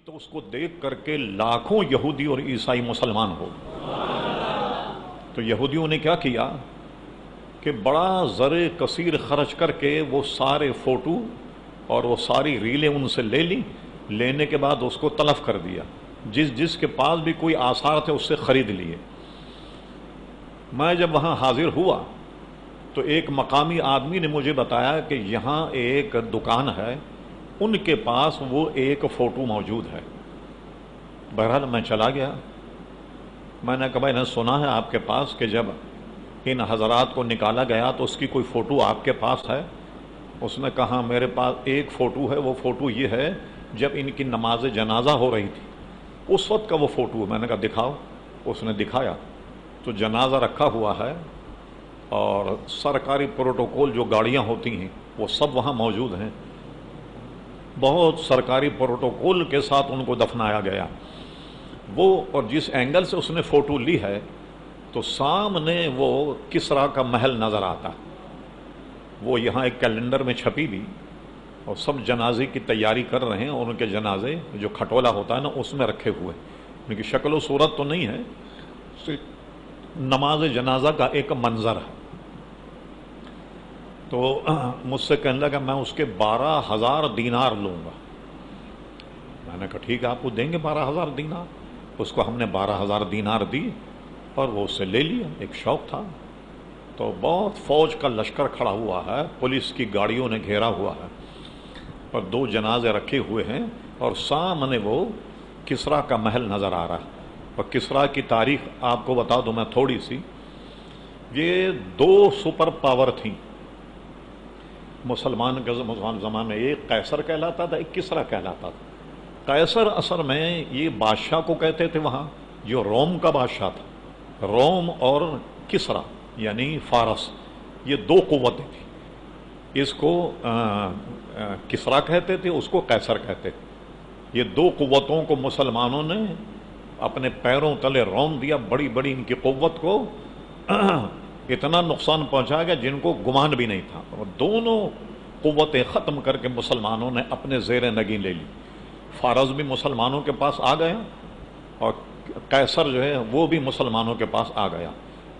تو اس کو دیکھ کر کے لاکھوں یہودی اور عیسائی مسلمان ہو. تو یہودیوں نے کیا کیا کہ بڑا زر کثیر خرچ کر کے وہ سارے فوٹو اور وہ ساری ریلیں ان سے لے لی. لینے کے بعد اس کو تلف کر دیا. جس کے پاس بھی کوئی آثار تھے اس سے خرید لیے. میں جب وہاں حاضر ہوا تو ایک مقامی آدمی نے مجھے بتایا کہ یہاں ایک دکان ہے, ان کے پاس وہ ایک فوٹو موجود ہے. بہرحال میں چلا گیا. میں نے کہا بھائی نے سنا ہے آپ کے پاس کہ جب ان حضرات کو نکالا گیا تو اس کی کوئی فوٹو آپ کے پاس ہے؟ اس نے کہا میرے پاس ایک فوٹو ہے. وہ فوٹو یہ ہے جب ان کی نماز جنازہ ہو رہی تھی اس وقت کا وہ فوٹو ہے. میں نے کہا دکھاؤ. اس نے دکھایا تو جنازہ رکھا ہوا ہے اور سرکاری پروٹوکول جو گاڑیاں ہوتی ہیں وہ سب وہاں موجود ہیں. بہت سرکاری پروٹوکول کے ساتھ ان کو دفنایا گیا. وہ اور جس اینگل سے اس نے فوٹو لی ہے تو سامنے وہ کسریٰ کا محل نظر آتا. وہ یہاں ایک کیلنڈر میں چھپی بھی اور سب جنازے کی تیاری کر رہے ہیں, اور ان کے جنازے جو کھٹولا ہوتا ہے نا اس میں رکھے ہوئے. ان کی شکل و صورت تو نہیں ہے, صرف نماز جنازہ کا ایک منظر ہے. تو مجھ سے کہنے لگا میں اس کے 12,000 دینار لوں گا. میں نے کہا ٹھیک ہے آپ کو دیں گے 12,000 دینار. اس کو ہم نے 12,000 دینار دی اور وہ اسے لے لیا. ایک شوق تھا. تو بہت فوج کا لشکر کھڑا ہوا ہے, پولیس کی گاڑیوں نے گھیرا ہوا ہے اور 2 جنازے رکھے ہوئے ہیں اور سامنے وہ کسریٰ کا محل نظر آ رہا ہے. اور کسریٰ کی تاریخ آپ کو بتا دوں میں تھوڑی سی. یہ 2 سپر پاور تھیں مسلمان کے زمانے. ایک قیصر کہلاتا تھا, ایک کسریٰ کہلاتا تھا. قیصر اصل میں یہ بادشاہ کو کہتے تھے وہاں جو روم کا بادشاہ تھا. روم اور کسریٰ یعنی فارس, یہ 2 قوتیں تھیں. اس کو کسریٰ کہتے تھے, اس کو قیصر کہتے تھے. یہ 2 قوتوں کو مسلمانوں نے اپنے پیروں تلے رون دیا. بڑی بڑی ان کی قوت کو اتنا نقصان پہنچا گیا جن کو گمان بھی نہیں تھا. اور دونوں قوتیں ختم کر کے مسلمانوں نے اپنے زیر نگین لے لی. فارس بھی مسلمانوں کے پاس آ گیا اور قیصر جو ہے وہ بھی مسلمانوں کے پاس آ گیا,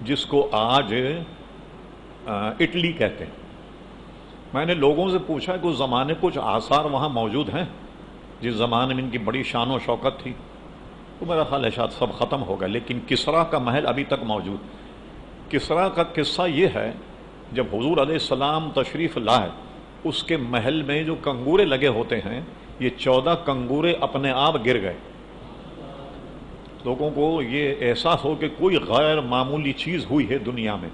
جس کو آج اٹلی کہتے ہیں. میں نے لوگوں سے پوچھا کہ اس زمانے کچھ آثار وہاں موجود ہیں جس زمانے میں ان کی بڑی شان و شوکت تھی. تو میرا خیال ہے شاید سب ختم ہو گئے, لیکن کسریٰ کا محل ابھی تک موجود. کسریٰ کا قصہ یہ ہے جب حضور علیہ السلام تشریف لائے اس کے محل میں جو کنگورے لگے ہوتے ہیں یہ 14 کنگورے اپنے آپ گر گئے. لوگوں کو یہ احساس ہو کہ کوئی غیر معمولی چیز ہوئی ہے دنیا میں.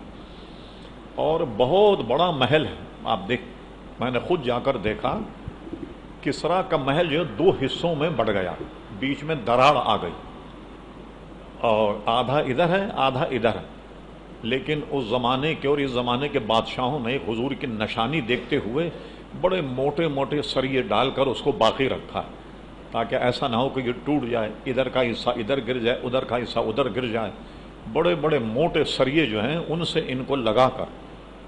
اور بہت بڑا محل ہے. آپ دیکھ, میں نے خود جا کر دیکھا. کسریٰ کا محل جو 2 حصوں میں بٹ گیا, بیچ میں دراڑ آ گئی اور آدھا ادھر ہے آدھا ادھر ہے. لیکن اس زمانے کے اور اس زمانے کے بادشاہوں نے حضور کی نشانی دیکھتے ہوئے بڑے موٹے موٹے سریے ڈال کر اس کو باقی رکھا ہے تاکہ ایسا نہ ہو کہ یہ ٹوٹ جائے, ادھر کا حصہ ادھر گر جائے, ادھر کا حصہ ادھر گر جائے. بڑے بڑے موٹے سریے جو ہیں ان سے ان کو لگا کر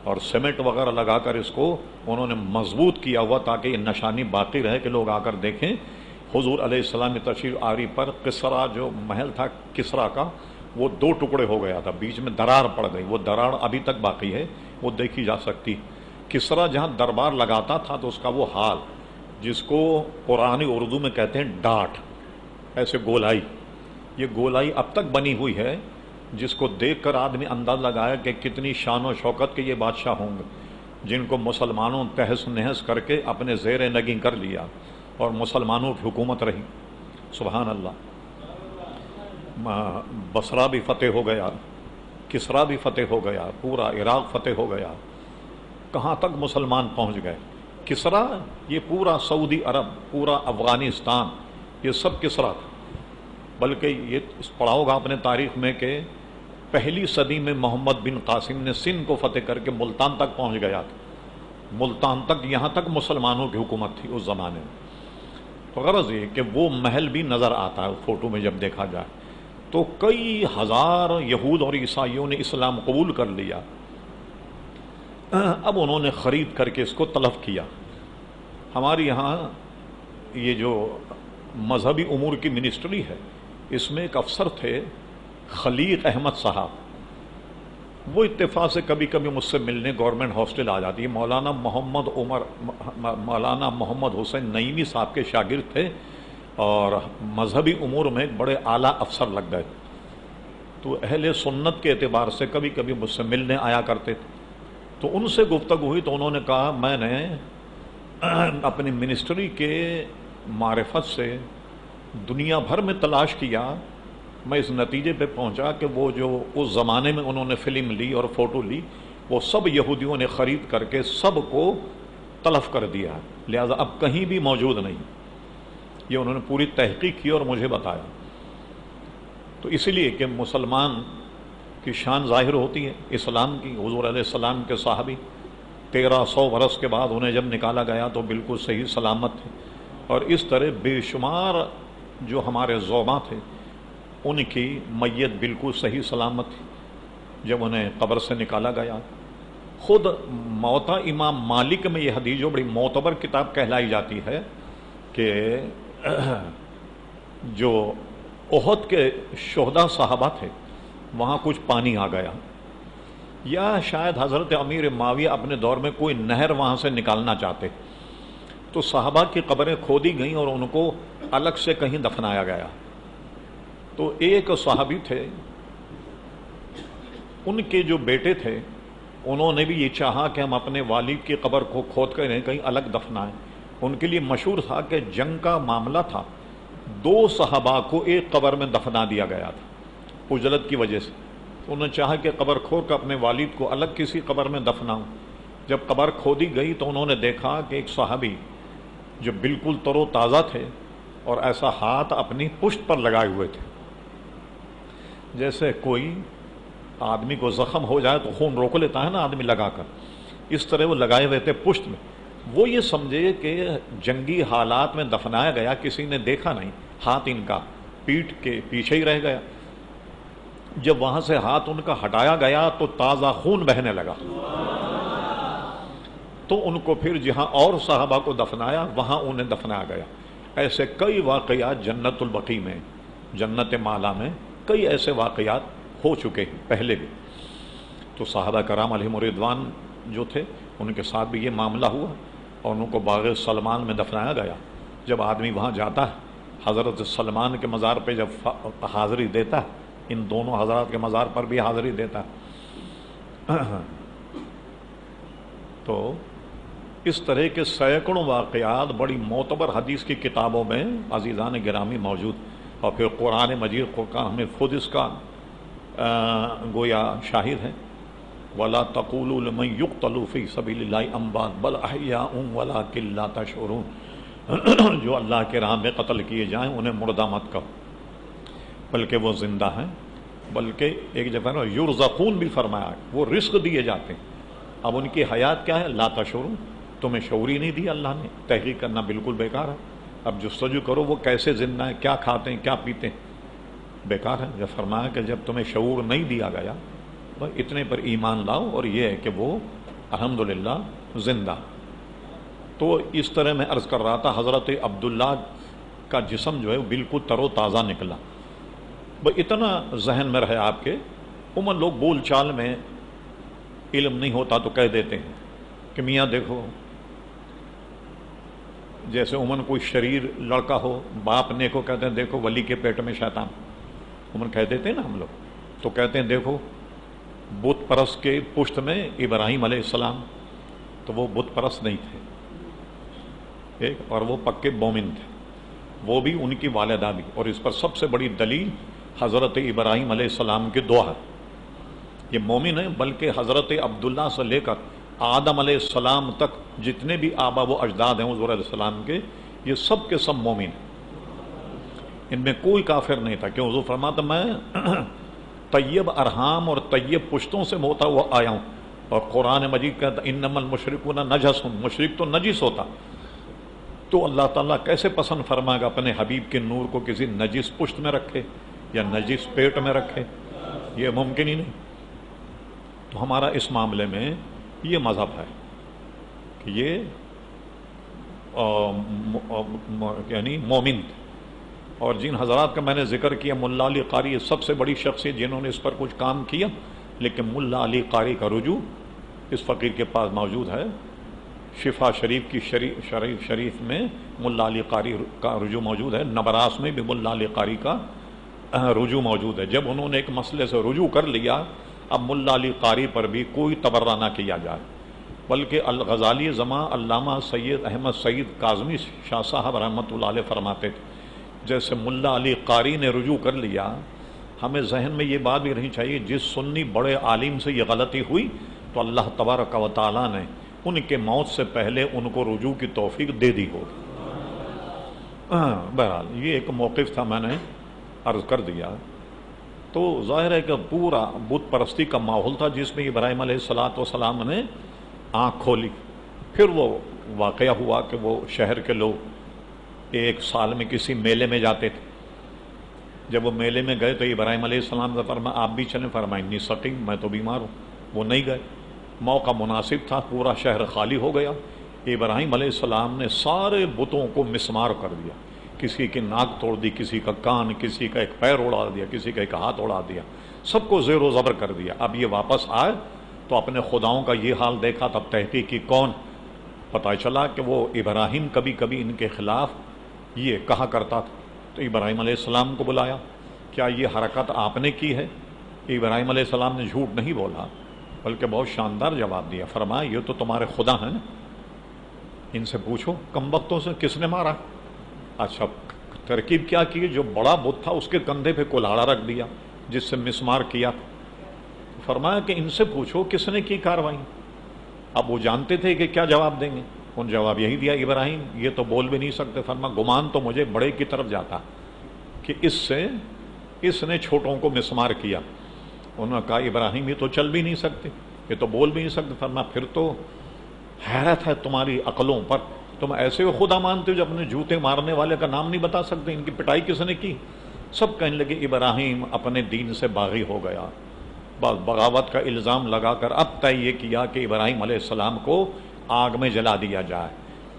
اور سیمنٹ وغیرہ لگا کر اس کو انہوں نے مضبوط کیا ہوا تاکہ یہ نشانی باقی رہے کہ لوگ آ کر دیکھیں. حضور علیہ السلام تشریف آوری پر کسریٰ جو محل تھا کسریٰ کا وہ 2 ٹکڑے ہو گیا تھا, بیچ میں دراڑ پڑ گئی. وہ دراڑ ابھی تک باقی ہے, وہ دیکھی جا سکتی. کسریٰ جہاں دربار لگاتا تھا تو اس کا وہ حال جس کو قرآنی اردو میں کہتے ہیں ڈاٹ, ایسے گولائی. یہ گولائی اب تک بنی ہوئی ہے جس کو دیکھ کر آدمی انداز لگایا کہ کتنی شان و شوکت کے یہ بادشاہ ہوں گے جن کو مسلمانوں تہس نہس کر کے اپنے زیر نگین کر لیا اور مسلمانوں کی حکومت رہی. سبحان اللہ. بصرہ بھی فتح ہو گیا, کسریٰ بھی فتح ہو گیا, پورا عراق فتح ہو گیا. کہاں تک مسلمان پہنچ گئے. کسریٰ یہ پورا سعودی عرب, پورا افغانستان, یہ سب کسریٰ تھا. بلکہ یہ پڑھا ہوگا اپنے تاریخ میں کہ 1 صدی میں محمد بن قاسم نے سندھ کو فتح کر کے ملتان تک پہنچ گیا تھا. ملتان تک, یہاں تک مسلمانوں کی حکومت تھی اس زمانے میں. تو غرض یہ کہ وہ محل بھی نظر آتا ہے فوٹو میں جب دیکھا جائے. تو کئی ہزار یہود اور عیسائیوں نے اسلام قبول کر لیا. اب انہوں نے خرید کر کے اس کو تلف کیا. ہمارے یہاں یہ جو مذہبی امور کی منسٹری ہے، اس میں ایک افسر تھے خلیق احمد صاحب، وہ اتفاق سے کبھی کبھی مجھ سے ملنے گورنمنٹ ہاسٹل آ جاتی ہے۔ مولانا محمد حسین نعیمی صاحب کے شاگرد تھے اور مذہبی امور میں ایک بڑے اعلیٰ افسر لگ گئے، تو اہل سنت کے اعتبار سے کبھی کبھی مجھ سے ملنے آیا کرتے تھے۔ تو ان سے گفتگو ہوئی تو انہوں نے کہا میں نے اپنی منسٹری کے معرفت سے دنیا بھر میں تلاش کیا، میں اس نتیجے پہ پہنچا کہ وہ جو اس زمانے میں انہوں نے فلم لی اور فوٹو لی وہ سب یہودیوں نے خرید کر کے سب کو تلف کر دیا، لہذا اب کہیں بھی موجود نہیں۔ یہ انہوں نے پوری تحقیق کی اور مجھے بتایا۔ تو اسی لیے کہ مسلمان کی شان ظاہر ہوتی ہے اسلام کی۔ حضور علیہ السلام کے صحابی 1300 برس کے بعد انہیں جب نکالا گیا تو بالکل صحیح سلامت تھے، اور اس طرح بے شمار جو ہمارے زعما تھے ان کی میت بالکل صحیح سلامت تھی جب انہیں قبر سے نکالا گیا۔ خود موطا امام مالک میں یہ حدیث جو بڑی معتبر کتاب کہلائی جاتی ہے کہ جو احد کے شہداء صحابہ تھے وہاں کچھ پانی آ گیا، یا شاید حضرت امیر معاویہ اپنے دور میں کوئی نہر وہاں سے نکالنا چاہتے، تو صحابہ کی قبریں کھودی گئیں اور ان کو الگ سے کہیں دفنایا گیا۔ تو ایک صحابی تھے، ان کے جو بیٹے تھے انہوں نے بھی یہ چاہا کہ ہم اپنے والد کی قبر کو کھود کر کہیں الگ دفنائیں۔ ان کے لیے مشہور تھا کہ جنگ کا معاملہ تھا، 2 صحابہ کو ایک قبر میں دفنا دیا گیا تھا اجلت کی وجہ سے۔ انہوں نے چاہا کہ قبر کھود کر اپنے والد کو الگ کسی قبر میں دفناؤں۔ جب قبر کھودی گئی تو انہوں نے دیکھا کہ ایک صحابی جو بالکل تر و تازہ تھے اور ایسا ہاتھ اپنی پشت پر لگائے ہوئے تھے، جیسے کوئی آدمی کو زخم ہو جائے تو خون روک لیتا ہے نا آدمی لگا کر، اس طرح وہ لگائے ہوئے تھے پشت میں۔ وہ یہ سمجھے کہ جنگی حالات میں دفنایا گیا، کسی نے دیکھا نہیں، ہاتھ ان کا پیٹھ کے پیچھے ہی رہ گیا۔ جب وہاں سے ہاتھ ان کا ہٹایا گیا تو تازہ خون بہنے لگا، تو ان کو پھر جہاں اور صحابہ کو دفنایا وہاں انہیں دفنایا گیا۔ ایسے کئی واقعات جنت البقیع میں، جنت مالا میں کئی ایسے واقعات ہو چکے ہیں پہلے بھی۔ تو صحابہ کرام علیہم رضوان جو تھے ان کے ساتھ بھی یہ معاملہ ہوا اور ان کو باغ سلمان میں دفنایا گیا۔ جب آدمی وہاں جاتا ہے حضرت سلمان کے مزار پہ جب حاضری دیتا ہے، ان دونوں حضرات کے مزار پر بھی حاضری دیتا ہے، تو اس طرح کے سینکڑوں واقعات بڑی معتبر حدیث کی کتابوں میں عزیزان گرامی موجود، اور پھر قرآن مجید قرآن ہمیں خود اس کا گویا شاہد ہے۔ وَلَا تَقُولُوا لِمَن يُقْتَلُ فِي سَبِيلِ اللَّهِ أَمْوَاتٌ بَلْ أَحْيَاءٌ وَلَٰكِن لَّا تَشْعُرُونَ، جو اللہ کے راہ میں قتل کیے جائیں انہیں مردہ مت کہو بلکہ وہ زندہ ہیں، بلکہ ایک جگہ یرزقون بھی فرمایا، وہ رزق دیے جاتے ہیں۔ اب ان کی حیات کیا ہے؟ لا تشعرون، تمہیں شعور ہی نہیں دیا اللہ نے، تحقیق کرنا بالکل بیکار ہے۔ اب جستجو کرو وہ کیسے زندہ ہیں، کیا کھاتے ہیں، کیا پیتے ہیں، بیکار ہے۔ جب فرمایا کہ جب تمہیں شعور نہیں دیا گیا بس اتنے پر ایمان لاؤ، اور یہ ہے کہ وہ الحمدللہ زندہ۔ تو اس طرح میں عرض کر رہا تھا حضرت عبداللہ کا جسم جو ہے بالکل تر و تازہ نکلا۔ بس اتنا ذہن میں رہے آپ کے، عموماً لوگ بول چال میں علم نہیں ہوتا تو کہہ دیتے ہیں کہ میاں دیکھو، جیسے عموماً کوئی شریر لڑکا ہو باپ نے کو کہتے ہیں دیکھو ولی کے پیٹ میں شیطان، عموماً کہہ دیتے ہیں نا ہم لوگ، تو کہتے ہیں دیکھو بت پرست کے پشت میں ابراہیم علیہ السلام، تو وہ بت پرست نہیں تھے ایک، اور وہ پکے مومن تھے، وہ بھی ان کی والدہ بھی، اور اس پر سب سے بڑی دلیل حضرت ابراہیم علیہ السلام کی دعا ہے۔ یہ مومن ہیں، بلکہ حضرت عبداللہ سے لے کر آدم علیہ السلام تک جتنے بھی آبا و اجداد ہیں حضور علیہ السلام کے، یہ سب کے سب مومن ہیں، ان میں کوئی کافر نہیں تھا۔ کیوں؟ حضور فرماتا میں طیب ارحام اور طیب پشتوں سے ہوتا ہوا آیا ہوں، اور قرآن مجید کہتا انما المشرکون نجس، مشرک تو نجس ہوتا، تو اللہ تعالیٰ کیسے پسند فرمائے گا اپنے حبیب کے نور کو کسی نجس پشت میں رکھے یا نجس پیٹ میں رکھے؟ یہ ممکن ہی نہیں۔ تو ہمارا اس معاملے میں یہ مذہب ہے کہ یہ یعنی مومن، اور جن حضرات کا میں نے ذکر کیا، ملا علی قاری سب سے بڑی شخصیت جنہوں نے اس پر کچھ کام کیا، لیکن ملا علی قاری کا رجوع اس فقیر کے پاس موجود ہے۔ شفا شریف کی شریف میں ملا علی قاری کا رجوع موجود ہے، نبراس میں بھی ملا علی قاری کا رجوع موجود ہے۔ جب انہوں نے ایک مسئلے سے رجوع کر لیا، اب ملا علی قاری پر بھی کوئی تبرہ نہ کیا جائے، بلکہ الغزالی زماں علامہ سید احمد سعید کاظمی شاہ صاحب رحمۃ اللہ علیہ فرماتے تھے، جیسے ملا علی قاری نے رجوع کر لیا، ہمیں ذہن میں یہ بات بھی رہنی چاہیے، جس سنی بڑے عالم سے یہ غلطی ہوئی تو اللہ تبارک و تعالیٰ نے ان کے موت سے پہلے ان کو رجوع کی توفیق دے دی ہوگی۔ بہرحال یہ ایک موقف تھا، میں نے عرض کر دیا۔ تو ظاہر ہے کہ پورا بت پرستی کا ماحول تھا جس میں ابراہیم علیہ السلام نے آنکھ کھولی۔ پھر وہ واقعہ ہوا کہ وہ شہر کے لوگ ایک سال میں کسی میلے میں جاتے تھے۔ جب وہ میلے میں گئے تو ابراہیم علیہ السلام نے فرمایا آپ بھی چلیں، فرمایا انی سقیم، میں تو بیمار ہوں۔ وہ نہیں گئے، موقع مناسب تھا، پورا شہر خالی ہو گیا۔ ابراہیم علیہ السلام نے سارے بتوں کو مسمار کر دیا، کسی کی ناک توڑ دی، کسی کا کان، کسی کا ایک پیر اڑا دیا، کسی کا ایک ہاتھ اڑا دیا، سب کو زیر و زبر کر دیا۔ اب یہ واپس آئے تو اپنے خداؤں کا یہ حال دیکھا، تب تحقیق کی کون؟ پتہ چلا کہ وہ ابراہیم کبھی کبھی ان کے خلاف یہ کہا کرتا تھا۔ تو ابراہیم علیہ السلام کو بلایا، کیا یہ حرکت آپ نے کی ہے؟ ابراہیم علیہ السلام نے جھوٹ نہیں بولا، بلکہ بہت شاندار جواب دیا۔ فرمایا یہ تو تمہارے خدا ہیں نا، ان سے پوچھو کم وقتوں سے کس نے مارا۔ اچھا، ترکیب کیا کی؟ جو بڑا بت تھا اس کے کندھے پہ کلہاڑا رکھ دیا جس سے مسمار کیا۔ فرمایا کہ ان سے پوچھو کس نے کی کاروائی۔ اب وہ جانتے تھے کہ کیا جواب دیں گے، ان جواب یہی دیا، ابراہیم یہ تو بول بھی نہیں سکتے۔ فرمایا گمان تو مجھے بڑے کی طرف جاتا کہ اس نے چھوٹوں کو مسمار کیا۔ انہوں نے کہا ابراہیم یہ تو چل بھی نہیں سکتے، یہ تو بول بھی نہیں سکتے۔ فرمایا پھر تو حیرت ہے تمہاری عقلوں پر، تم ایسے ہو خدا مانتے ہو جو اپنے جوتے مارنے والے کا نام نہیں بتا سکتے، ان کی پٹائی کس نے کی؟ سب کہنے لگے ابراہیم اپنے دین سے باغی ہو گیا۔ بس بغاوت کا الزام لگا کر اب طے یہ کیا کہ ابراہیم علیہ السلام کو آگ میں جلا دیا جائے۔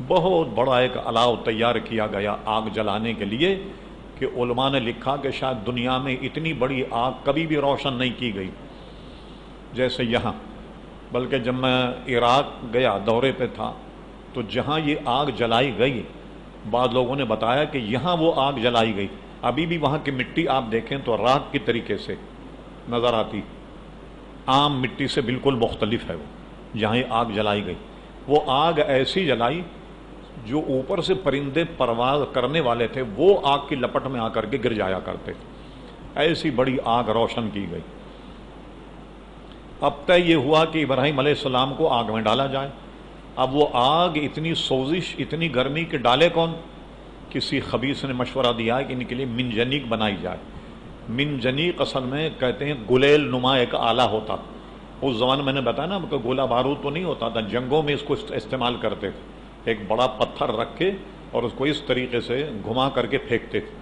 بہت بڑا ایک الاؤ تیار کیا گیا آگ جلانے کے لیے کہ علماء نے لکھا کہ شاید دنیا میں اتنی بڑی آگ کبھی بھی روشن نہیں کی گئی جیسے یہاں۔ بلکہ جب میں عراق گیا دورے پہ تھا تو جہاں یہ آگ جلائی گئی، بعض لوگوں نے بتایا کہ یہاں وہ آگ جلائی گئی، ابھی بھی وہاں کی مٹی آپ دیکھیں تو راکھ کی طریقے سے نظر آتی، عام مٹی سے بالکل مختلف ہے وہ جہاں یہ آگ جلائی گئی۔ وہ آگ ایسی جلائی جو اوپر سے پرندے پرواز کرنے والے تھے وہ آگ کی لپٹ میں آ کر کے گر جایا کرتے تھے، ایسی بڑی آگ روشن کی گئی۔ اب طے یہ ہوا کہ ابراہیم علیہ السلام کو آگ میں ڈالا جائے۔ اب وہ آگ اتنی سوزش، اتنی گرمی کہ ڈالے کون؟ کسی خبیث نے مشورہ دیا کہ ان کے لیے منجنیق بنائی جائے۔ منجنیق اصل میں کہتے ہیں گلیل نما ایک آلہ ہوتا تھا۔ اس زمانے میں نے بتایا نا کہ گولہ بارود تو نہیں ہوتا تھا، جنگوں میں اس کو استعمال کرتے تھے۔ ایک بڑا پتھر رکھ کے اور اس کو اس طریقے سے گھما کر کے پھینکتے تھے،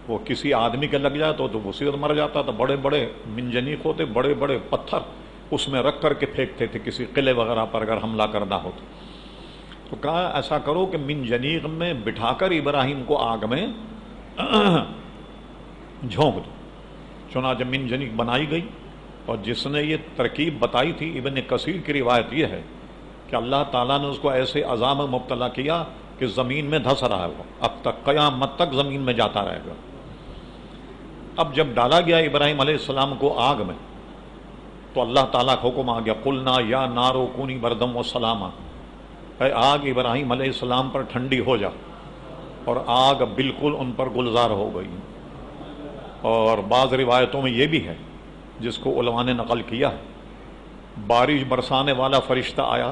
وہ کسی آدمی کے لگ جائے تو اسی وقت مر جاتا تھا۔ بڑے بڑے منجنیق ہوتے، بڑے بڑے پتھر اس میں رکھ کر کے پھینکتے تھے کسی قلعے وغیرہ پر اگر حملہ کرنا ہو تو کہا ایسا کرو کہ منجنیق میں بٹھا کر ابراہیم کو آگ میں جھونک دو۔ چنانچہ منجنیق بنائی گئی، اور جس نے یہ ترکیب بتائی تھی، ابن کثیر کی روایت یہ ہے کہ اللہ تعالیٰ نے اس کو ایسے عذاب میں مبتلا کیا کہ زمین میں دھس رہا ہے، وہ اب تک قیامت تک زمین میں جاتا رہے گا۔ اب جب ڈالا گیا ابراہیم علیہ السلام کو آگ میں تو اللہ تعالیٰ کا حکم آ گیا، قلنا یا نارو کونی بردم و سلاما، اے آگ ابراہیم علیہ السلام پر ٹھنڈی ہو جا، اور آگ بالکل ان پر گلزار ہو گئی۔ اور بعض روایتوں میں یہ بھی ہے جس کو علماء نے نقل کیا، بارش برسانے والا فرشتہ آیا،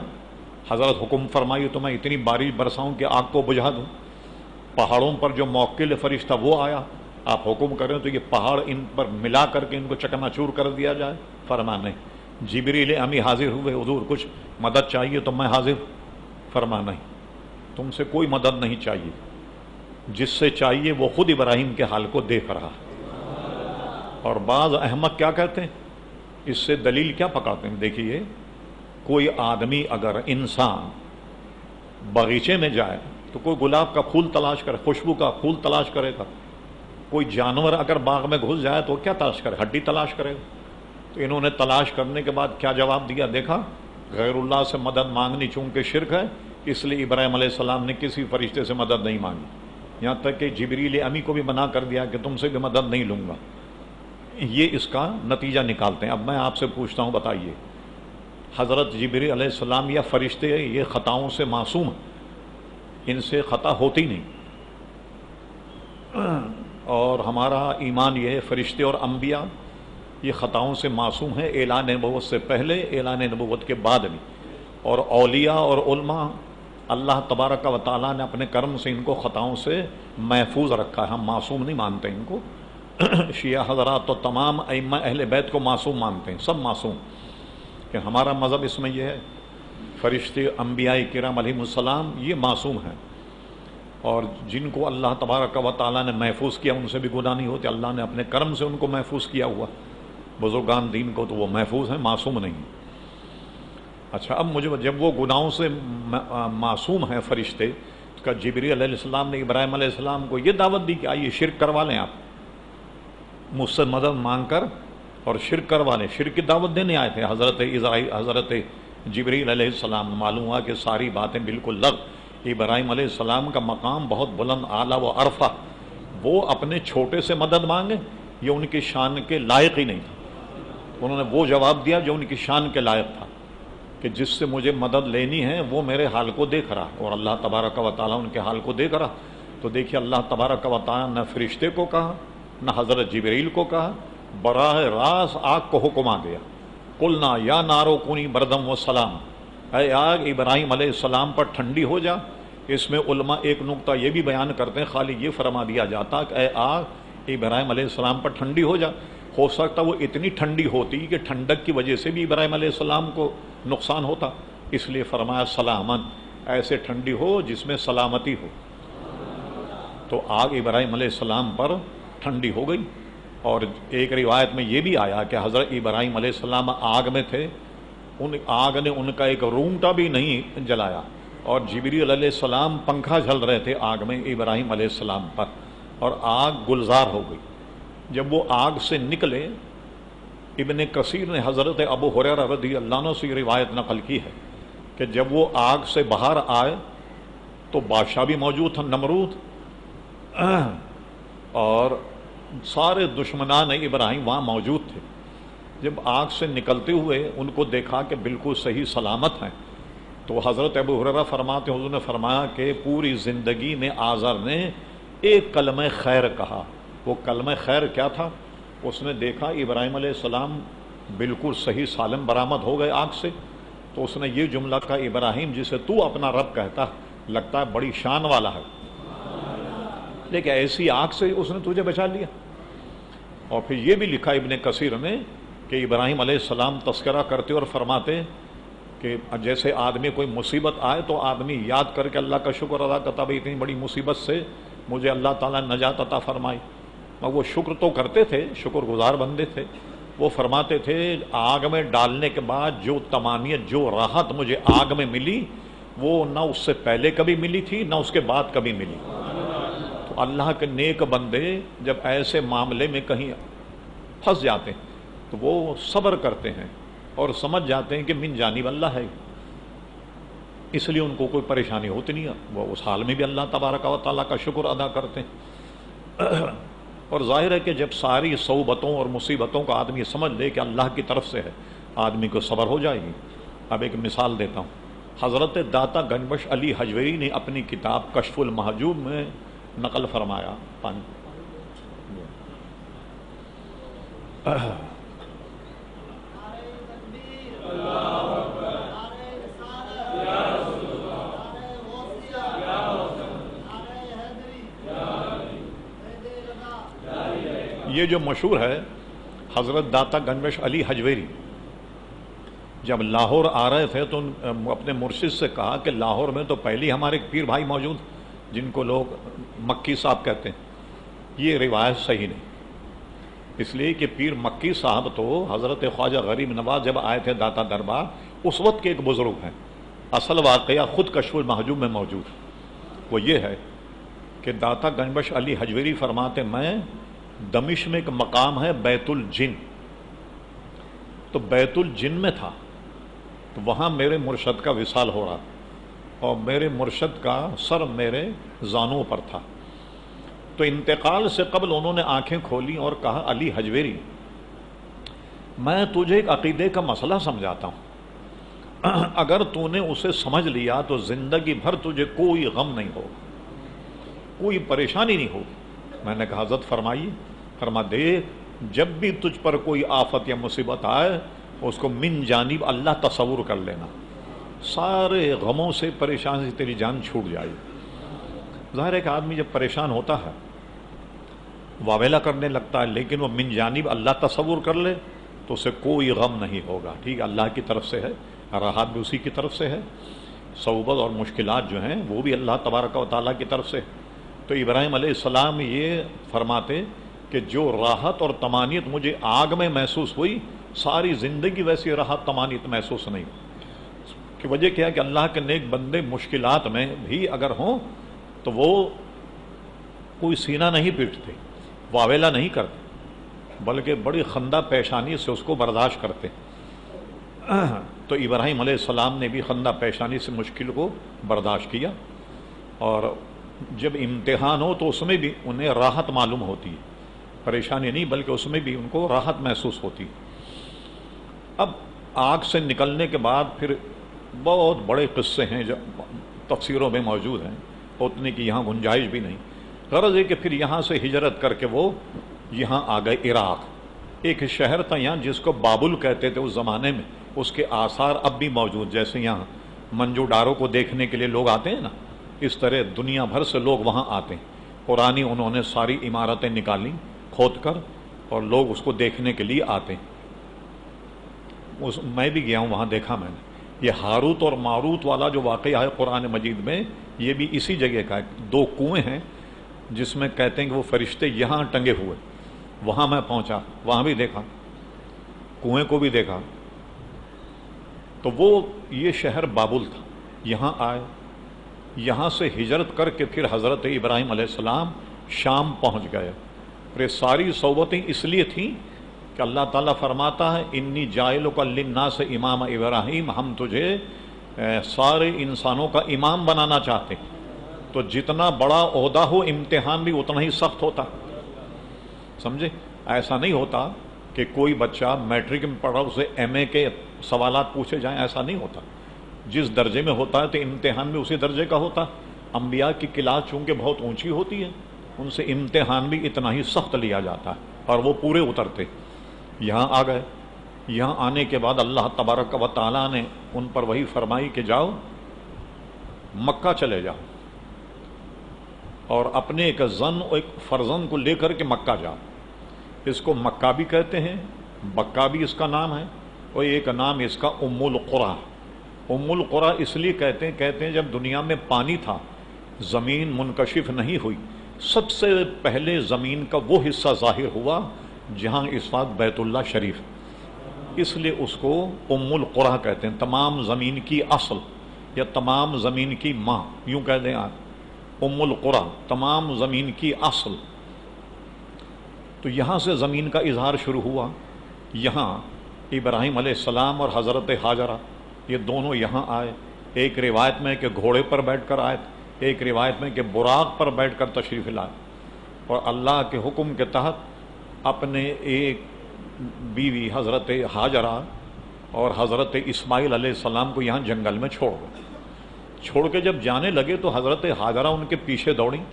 حضرت حکم فرمائی تو میں اتنی بارش برساؤں کہ آگ کو بجھا دوں۔ پہاڑوں پر جو موکل فرشتہ وہ آیا، آپ حکم کریں تو یہ پہاڑ ان پر ملا کر کے ان کو چکنا چور کر دیا جائے۔ فرما نہیں۔ جبریل امی حاضر ہوئے، حضور کچھ مدد چاہیے تو میں حاضر۔ فرما نہیں، تم سے کوئی مدد نہیں چاہیے، جس سے چاہیے وہ خود ابراہیم کے حال کو دیکھ رہا۔ اور بعض احمق کیا کہتے ہیں، اس سے دلیل کیا پکاتے ہیں؟ دیکھیے، کوئی آدمی اگر انسان باغیچے میں جائے تو کوئی گلاب کا پھول تلاش کرے، خوشبو کا پھول تلاش کرے گا، کوئی جانور اگر باغ میں گھس جائے تو کیا تلاش کرے؟ ہڈی تلاش کرے. تو انہوں نے تلاش کرنے کے بعد کیا جواب دیا دیکھا؟ غیر اللہ سے مدد مانگنی چونکہ شرک ہے، اس لیے ابراہیم علیہ السلام نے کسی فرشتے سے مدد نہیں مانگی. یہاں تک کہ جبریل امی کو بھی منع کر دیا کہ تم سے بھی مدد نہیں لوں گا. یہ اس کا نتیجہ نکالتے ہیں. اب میں آپ سے پوچھتا ہوں، بتائیے حضرت جبریل علیہ السلام یا فرشتے یہ خطاؤں سے معصوم ہیں؟ ان سے خطا ہوتی نہیں. اور ہمارا ایمان یہ ہے فرشتے اور انبیاء یہ خطاؤں سے معصوم ہیں، اعلان نبوت سے پہلے، اعلان نبوت کے بعد بھی. اور اولیاء اور علماء اللہ تبارک و تعالیٰ نے اپنے کرم سے ان کو خطاؤں سے محفوظ رکھا ہے. ہم معصوم نہیں مانتے ان کو. شیعہ حضرات تو تمام ائمہ اہل بیت کو معصوم مانتے ہیں، سب معصوم. کہ ہمارا مذہب اس میں یہ ہے فرشتے انبیاء کرام علیہم السلام یہ معصوم ہیں، اور جن کو اللہ تبارک و تعالیٰ نے محفوظ کیا ان سے بھی گناہ نہیں ہوتے. اللہ نے اپنے کرم سے ان کو محفوظ کیا ہوا. بزرگان دین کو تو وہ محفوظ ہیں، معصوم نہیں. اچھا، اب مجھے جب وہ گناہوں سے معصوم ہیں فرشتے، کا جبریل علیہ السلام نے ابراہیم علیہ السلام کو یہ دعوت دی کہ آئیے شرک کروا لیں، آپ مجھ سے مدد مانگ کر اور شرک کروا لیں. شرک کی دعوت دینے آئے تھے حضرت جبریل علیہ السلام. معلوم ہوا کہ ساری باتیں بالکل لغو. ابراہیم علیہ السلام کا مقام بہت بلند اعلیٰ و عرفہ، وہ اپنے چھوٹے سے مدد مانگے یہ ان کی شان کے لائق ہی نہیں تھا. انہوں نے وہ جواب دیا جو ان کی شان کے لائق تھا کہ جس سے مجھے مدد لینی ہے وہ میرے حال کو دیکھ رہا، اور اللہ تبارک و تعالیٰ ان کے حال کو دیکھ رہا. تو دیکھیے اللہ تبارک و تعالیٰ نہ فرشتے کو کہا نہ حضرت جبریل کو کہا، براہ راست آگ کو حکم آ گیا. قلنا یا نارو کونی بردم و سلام، اے آگ ابراہیم علیہ السلام پر ٹھنڈی ہو جا. اس میں علماء ایک نقطہ یہ بھی بیان کرتے ہیں، خالی یہ فرما دیا جاتا کہ اے آگ ابراہیم علیہ السلام پر ٹھنڈی ہو جا. ہو سکتا وہ اتنی ٹھنڈی ہوتی کہ ٹھنڈک کی وجہ سے بھی ابراہیم علیہ السلام کو نقصان ہوتا، اس لیے فرمایا سلامن، ایسے ٹھنڈی ہو جس میں سلامتی ہو. تو آگ ابراہیم علیہ السلام پر ٹھنڈی ہو گئی. اور ایک روایت میں یہ بھی آیا کہ حضرت ابراہیم علیہ السلام آگ میں تھے، ان آگ نے ان کا ایک رونگٹا بھی نہیں جلایا، اور جبریل علیہ السلام پنکھا جھل رہے تھے آگ میں ابراہیم علیہ السلام پر، اور آگ گلزار ہو گئی. جب وہ آگ سے نکلے، ابن کثیر نے حضرت ابو ہریرہ رضی اللہ عنہ سے روایت نقل کی ہے کہ جب وہ آگ سے باہر آئے تو بادشاہ بھی موجود تھا نمرود، اور سارے دشمنان ابراہیم وہاں موجود تھے. جب آگ سے نکلتے ہوئے ان کو دیکھا کہ بالکل صحیح سلامت ہیں، تو حضرت ابو ہریرہ فرماتے ہیں حضور نے فرمایا کہ پوری زندگی میں آزر نے ایک کلمہ خیر کہا. وہ کلمہ خیر کیا تھا؟ اس نے دیکھا ابراہیم علیہ السلام بالکل صحیح سالم برآمد ہو گئے آگ سے، تو اس نے یہ جملہ کہا، ابراہیم جسے تو اپنا رب کہتا لگتا ہے بڑی شان والا ہے، لیکن ایسی آگ سے اس نے تجھے بچا لیا. اور پھر یہ بھی لکھا ابن کثیر نے کہ ابراہیم علیہ السلام تذکرہ کرتے اور فرماتے کہ جیسے آدمی کوئی مصیبت آئے تو آدمی یاد کر کے اللہ کا شکر ادا کرتا، بھائی اتنی بڑی مصیبت سے مجھے اللہ تعالیٰ نے نجات عطا فرمائی. اور وہ شکر تو کرتے تھے، شکر گزار بندے تھے. وہ فرماتے تھے آگ میں ڈالنے کے بعد جو طمانینت، جو راحت مجھے آگ میں ملی وہ نہ اس سے پہلے کبھی ملی تھی نہ اس کے بعد کبھی ملی. تو اللہ کے نیک بندے جب ایسے معاملے میں کہیں پھنس جاتے ہیں تو وہ صبر کرتے ہیں اور سمجھ جاتے ہیں کہ من جانب اللہ ہے، اس لیے ان کو کوئی پریشانی ہوتی نہیں ہے. وہ اس حال میں بھی اللہ تبارک و تعالیٰ کا شکر ادا کرتے ہیں. اور ظاہر ہے کہ جب ساری صعوبتوں اور مصیبتوں کا آدمی سمجھ لے کہ اللہ کی طرف سے ہے، آدمی کو صبر ہو جائے گی. اب ایک مثال دیتا ہوں. حضرت داتا گنجبخش علی حجویری نے اپنی کتاب کشف المحجوب میں نقل فرمایا. پانی یہ جو مشہور ہے حضرت داتا گنجبخش علی حجویری جب لاہور آ رہے تھے تو اپنے مرشد سے کہا کہ لاہور میں تو پہلے ہمارے ایک پیر بھائی موجود جن کو لوگ مکی صاحب کہتے ہیں. یہ روایت صحیح نہیں، اس لیے کہ پیر مکی صاحب تو حضرت خواجہ غریب نواز جب آئے تھے داتا دربار اس وقت کے ایک بزرگ ہیں. اصل واقعہ خود کشف المحجوب میں موجود. وہ یہ ہے کہ داتا گنجبخش علی حجویری فرماتے میں دمشق میں ایک مقام ہے بیت الجن، تو بیت الجن میں تھا، تو وہاں میرے مرشد کا وصال ہو رہا اور میرے مرشد کا سر میرے زانوں پر تھا، تو انتقال سے قبل انہوں نے آنکھیں کھولی اور کہا علی حجویری میں تجھے ایک عقیدے کا مسئلہ سمجھاتا ہوں، اگر تو نے اسے سمجھ لیا تو زندگی بھر تجھے کوئی غم نہیں ہوگا، کوئی پریشانی نہیں ہوگی۔ میں نے کہا حضرت فرمائیے۔ فرما دیکھ جب بھی تجھ پر کوئی آفت یا مصیبت آئے اس کو من جانب اللہ تصور کر لینا، سارے غموں سے پریشانی سے تیری جان چھوٹ جائے۔ ظاہر ہے کہ آدمی جب پریشان ہوتا ہے واویلا کرنے لگتا ہے، لیکن وہ من جانب اللہ تصور کر لے تو اسے کوئی غم نہیں ہوگا۔ ٹھیک، اللہ کی طرف سے ہے، راحت بھی اسی کی طرف سے ہے، صعوبت اور مشکلات جو ہیں وہ بھی اللہ تبارک و تعالیٰ کی طرف سے۔ تو ابراہیم علیہ السلام یہ فرماتے کہ جو راحت اور طمانینت مجھے آگ میں محسوس ہوئی، ساری زندگی ویسی راحت طمانینت محسوس نہیں کہ وجہ کیا ہے کہ اللہ کے نیک بندے مشکلات میں بھی اگر ہوں تو وہ کوئی سینہ نہیں پیٹتے، واویلا نہیں کرتے، بلکہ بڑی خندہ پیشانی سے اس کو برداشت کرتے۔ تو ابراہیم علیہ السلام نے بھی خندہ پیشانی سے مشکل کو برداشت کیا، اور جب امتحان ہو تو اس میں بھی انہیں راحت معلوم ہوتی ہے، پریشانی نہیں بلکہ اس میں بھی ان کو راحت محسوس ہوتی۔ اب آگ سے نکلنے کے بعد پھر بہت بڑے قصے ہیں جو تفسیروں میں موجود ہیں، اتنے کی یہاں گنجائش بھی نہیں۔ غرض ہے کہ پھر یہاں سے ہجرت کر کے وہ یہاں آ گئے عراق۔ ایک شہر تھا یہاں جس کو بابل کہتے تھے اس زمانے میں، اس کے آثار اب بھی موجود، جیسے یہاں منجو ڈاروں کو دیکھنے کے لیے لوگ آتے ہیں نا، اس طرح دنیا بھر سے لوگ وہاں آتے ہیں۔ پرانی انہوں نے ساری عمارتیں نکالی کھود کر اور لوگ اس کو دیکھنے کے لیے آتے ہیں۔ میں بھی گیا ہوں وہاں، دیکھا میں نے۔ یہ ہاروت اور ماروت والا جو واقعہ ہے قرآن مجید میں، یہ بھی اسی جگہ کا ہے۔ دو کنویں ہیں جس میں کہتے ہیں کہ وہ فرشتے یہاں ٹنگے ہوئے، وہاں میں پہنچا، وہاں بھی دیکھا، کنویں کو بھی دیکھا۔ تو وہ یہ شہر بابل تھا، یہاں آئے، یہاں سے ہجرت کر کے پھر حضرت ابراہیم علیہ السلام شام پہنچ گئے۔ اور یہ ساری صحبتیں اس لیے تھیں کہ اللہ تعالیٰ فرماتا ہے انی جاعلک للناس امام ابراہیم، ہم تجھے سارے انسانوں کا امام بنانا چاہتے ہیں۔ تو جتنا بڑا عہدہ ہو امتحان بھی اتنا ہی سخت ہوتا، سمجھے؟ ایسا نہیں ہوتا کہ کوئی بچہ میٹرک میں پڑھا اسے ایم اے کے سوالات پوچھے جائیں، ایسا نہیں ہوتا۔ جس درجے میں ہوتا ہے تو امتحان بھی اسی درجے کا ہوتا۔ انبیاء کی کلاس چونکہ بہت اونچی ہوتی ہے، ان سے امتحان بھی اتنا ہی سخت لیا جاتا ہے، اور وہ پورے اترتے۔ یہاں آ گئے، یہاں آنے کے بعد اللہ تبارک و تعالیٰ نے ان پر وہی فرمائی کہ جاؤ مکہ چلے جاؤ، اور اپنے ایک زن اور ایک فرزند کو لے کر کے مکہ جاؤ۔ اس کو مکہ بھی کہتے ہیں، بکہ بھی اس کا نام ہے، اور ایک نام اس کا ام القریٰ۔ ام القریٰ اس لیے کہتے ہیں جب دنیا میں پانی تھا، زمین منکشف نہیں ہوئی، سب سے پہلے زمین کا وہ حصہ ظاہر ہوا جہاں اس وقت بیت اللہ شریف، اس لیے اس کو ام القریٰ کہتے ہیں، تمام زمین کی اصل یا تمام زمین کی ماں، یوں کہہ دیں آپ، ام القریٰ تمام زمین کی اصل۔ تو یہاں سے زمین کا اظہار شروع ہوا۔ یہاں ابراہیم علیہ السلام اور حضرت ہاجرہ یہ دونوں یہاں آئے، ایک روایت میں کہ گھوڑے پر بیٹھ کر آئے، ایک روایت میں کہ براق پر بیٹھ کر تشریف لائے، اور اللہ کے حکم کے تحت اپنے ایک بیوی حضرت ہاجرہ اور حضرت اسماعیل علیہ السلام کو یہاں جنگل میں چھوڑ گئے۔ چھوڑ کے جب جانے لگے تو حضرت ہاجرہ ان کے پیچھے دوڑیں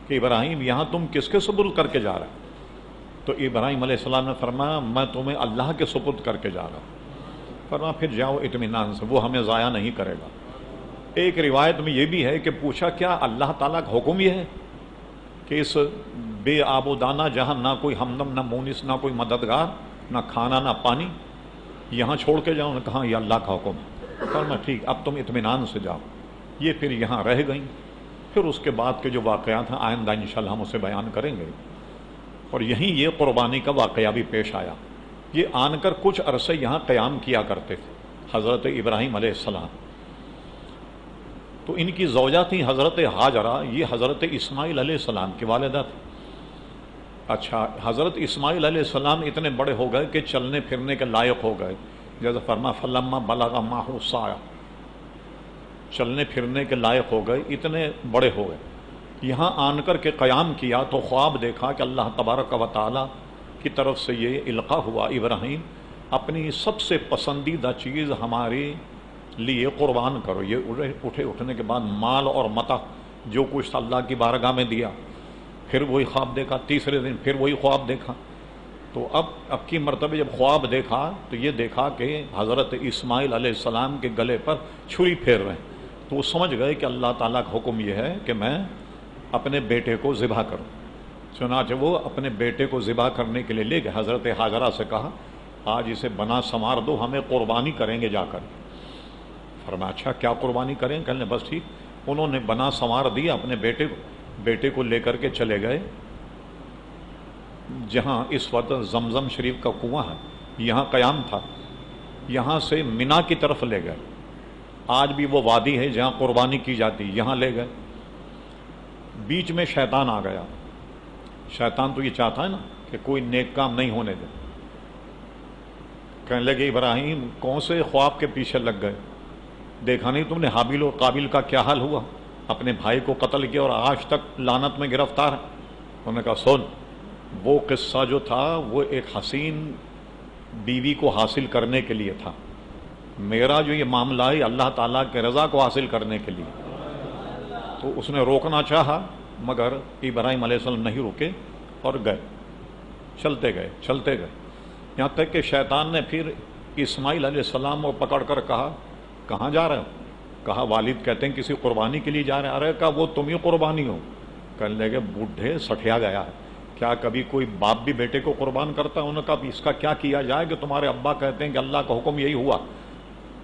کہ ابراہیم یہاں تم کس کے سپرد کر کے جا رہے؟ تو ابراہیم علیہ السلام نے فرمایا میں تمہیں اللہ کے سپرد کر کے جا رہا ہوں۔ فرمایا پھر جاؤ اطمینان سے، وہ ہمیں ضائع نہیں کرے گا۔ ایک روایت میں یہ بھی ہے کہ پوچھا کیا اللہ تعالیٰ کا حکم یہ ہے کہ اس بے آب و دانہ جہاں نہ کوئی ہمدم نہ مونس نہ کوئی مددگار نہ کھانا نہ پانی، یہاں چھوڑ کے جاؤ؟ نے کہا یہ اللہ کا حکم ہے۔ فرمایا ٹھیک اب تم اطمینان سے جاؤ۔ یہ پھر یہاں رہ گئیں۔ پھر اس کے بعد کے جو واقعات ہیں آئندہ انشاءاللہ ہم اسے بیان کریں گے۔ اور یہیں یہ قربانی کا واقعہ بھی پیش آیا۔ یہ آن کر کچھ عرصے یہاں قیام کیا کرتے تھے حضرت ابراہیم علیہ السلام۔ تو ان کی زوجہ تھی حضرت ہاجرہ، یہ حضرت اسماعیل علیہ السلام کی والدہ تھی۔ اچھا، حضرت اسماعیل علیہ السلام اتنے بڑے ہو گئے کہ چلنے پھرنے کے لائق ہو گئے، جیسے فرما فلما بلغ معہ السعی، چلنے پھرنے کے لائق ہو گئے، اتنے بڑے ہو گئے۔ یہاں آن کر کے قیام کیا تو خواب دیکھا کہ اللہ تبارک و تعالی کی طرف سے یہ القاء ہوا، ابراہیم اپنی سب سے پسندیدہ چیز ہمارے لیے قربان کرو۔ یہ اٹھنے کے بعد مال اور متاع جو کچھ اللہ کی بارگاہ میں دیا، پھر وہی خواب دیکھا، تیسرے دن پھر وہی خواب دیکھا۔ تو اب کی مرتبہ جب خواب دیکھا تو یہ دیکھا کہ حضرت اسماعیل علیہ السلام کے گلے پر چھری پھیر رہے ہیں، تو وہ سمجھ گئے کہ اللہ تعالیٰ کا حکم یہ ہے کہ میں اپنے بیٹے کو ذبح کروں۔ چنانچہ وہ اپنے بیٹے کو ذبح کرنے کے لیے لے گئے۔ حضرت ہاجرہ سے کہا آج اسے بنا سنوار دو، ہمیں قربانی کریں گے جا کر۔ فرمایا اچھا کیا قربانی کریں؟ کہنے بس ٹھیک۔ انہوں نے بنا سنوار دیا اپنے بیٹے کو لے کر کے چلے گئے جہاں اس وقت زمزم شریف کا کنواں ہے، یہاں قیام تھا، یہاں سے مینا کی طرف لے گئے۔ آج بھی وہ وادی ہے جہاں قربانی کی جاتی، یہاں لے گئے۔ بیچ میں شیطان آ گیا۔ شیطان تو یہ چاہتا ہے نا کہ کوئی نیک کام نہیں ہونے دے۔ کہنے لگے ابراہیم کون سے خواب کے پیچھے لگ گئے؟ دیکھا نہیں تم نے حابیل و قابیل کا کیا حال ہوا؟ اپنے بھائی کو قتل کیا اور آج تک لعنت میں گرفتار ہے۔ انہوں نے کہا سن، وہ قصہ جو تھا وہ ایک حسین بیوی کو حاصل کرنے کے لیے تھا، میرا جو یہ معاملہ ہے اللہ تعالیٰ کے رضا کو حاصل کرنے کے لیے۔ تو اس نے روکنا چاہا مگر ابراہیم علیہ السلام نہیں رکے اور گئے، چلتے گئے یہاں تک کہ شیطان نے پھر اسماعیل علیہ السلام کو پکڑ کر کہا کہاں جا رہے ہو؟ کہا والد کہتے ہیں کسی قربانی کے لیے جا رہے ہیں۔ ارے کہا وہ تم ہی قربانی ہو۔ کہنے لگے بوڑھے سٹھیا گیا ہے، کیا کبھی کوئی باپ بھی بیٹے کو قربان کرتا ہے؟ انہوں نے کہا اس کا کیا کیا جائے کہ تمہارے ابا کہتے ہیں کہ اللہ کا حکم یہی ہوا۔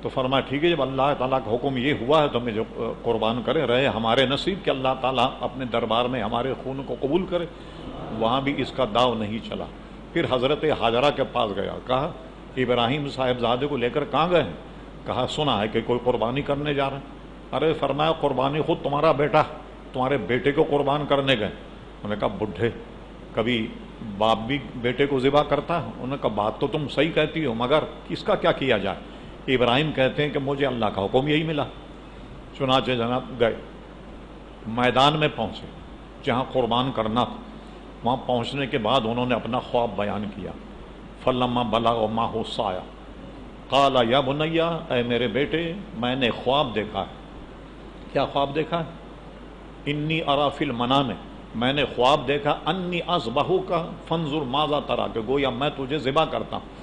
تو فرمایا ٹھیک ہے، جب اللہ تعالیٰ کا حکم یہ ہوا ہے تو ہمیں جو قربان کرے، رہے ہمارے نصیب کہ اللہ تعالیٰ اپنے دربار میں ہمارے خون کو قبول کرے۔ وہاں بھی اس کا داؤ نہیں چلا۔ پھر حضرت ہاجرہ کے پاس گیا، کہا ابراہیم صاحبزادے کو لے کر کہاں گئے؟ کہا سنا ہے کہ کوئی قربانی کرنے جا رہے ہیں۔ ارے فرمایا قربانی خود تمہارا بیٹا، تمہارے بیٹے کو قربان کرنے گئے۔ انہوں نے کہا بڈھے کبھی باپ بھی بیٹے کو ذبح کرتا ہے؟ انہوں نے کہا بات تو تم صحیح کہتی ہو مگر اس کا کیا کیا جائے؟ ابراہیم کہتے ہیں کہ مجھے اللہ کا حکم یہی ملا۔ چنانچہ جناب گئے، میدان میں پہنچے جہاں قربان کرنا تھا۔ وہاں پہنچنے کے بعد انہوں نے اپنا خواب بیان کیا۔ فلما بلغ معہ السعی قال یا بنی، اے میرے بیٹے میں نے خواب دیکھا ہے۔ کیا خواب دیکھا ہے؟ انی ارا فی المنام، میں نے خواب دیکھا انی اذبحک فانظر ماذا تری، کہ گویا میں تجھے ذبح کرتا ہوں۔